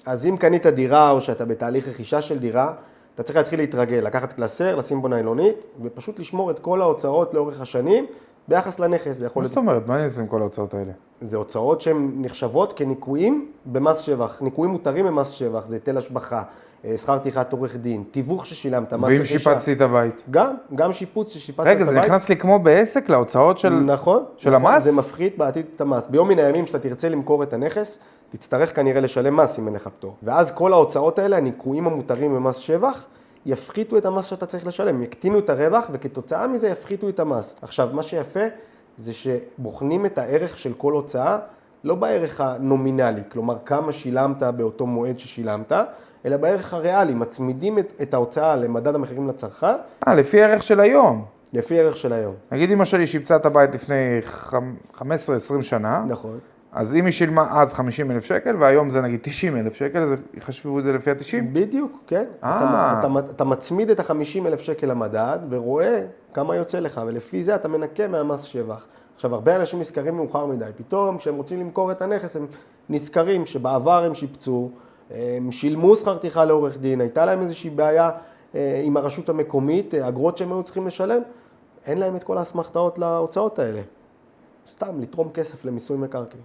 אז אם קנית דירה או שאתה בתהליך רכישה של דירה, אתה צריך להתחיל להתרגל, לקחת קלסר, לשים בו ניילונית, ופשוט לשמור את כל ההוצאות לאורך השנים ביחס לנכס. זה יכול מה להיות... זאת אומרת? מה אני עושה עם כל ההוצאות האלה? זה הוצאות שהן נחשבות כניקויים במס שבח. ניקויים מותרים במס שבח, זה היטל השבחה, שכר טרחת עורך דין, תיווך ששילמת, מס ואם רכישה. שיפצתי את הבית? גם שיפוץ ששיפצת את הבית. רגע, זה נכנס לי כמו בעסק להוצאות של... נכון. של המס? זה מפחית בעתיד את המס. ביום מן הימים שאתה תרצה למכור את הנכס, תצטרך כנראה לשלם מס אם אין לך פטור. ואז כל ההוצאות האלה, הניקויים המותרים במס שבח, יפחיתו את המס שאתה צריך לשלם, יקטינו את הרווח וכתוצאה מזה יפחיתו את המס. עכשיו, מה שיפה זה שבוחנים את הערך של כל הוצאה, לא בערך הנומינלי, כלומר כמה שילמת באותו מועד ששילמת, אלא בערך הריאלי, מצמידים את ההוצאה למדד המחירים לצרכן. לפי ערך של היום. לפי ערך של היום. נגיד אמא שלי שיפצה את הבית לפני 15-20 שנה. נכון. אז אם היא שילמה אז 50,000 שקל, והיום זה נגיד 90,000 שקל, אז יחשבו את זה לפי ה-90? בדיוק, כן. אתה מצמיד את ה-50,000 שקל למדד, ורואה כמה יוצא לך, ולפי זה אתה מנקה מהמס שבח. עכשיו, הרבה אנשים נזכרים מאוחר מדי. פתאום, כשהם רוצים למכור את הנכס, הם נזכרים שבעבר הם שיפצו, הם שילמו שכר טרחה לעורך דין, הייתה להם איזושהי בעיה עם הרשות המקומית, אגרות שהם היו צריכים לשלם, אין להם את כל האסמכתאות להוצאות האלה. סתם, לתרום כסף למיסוי מקרקעין.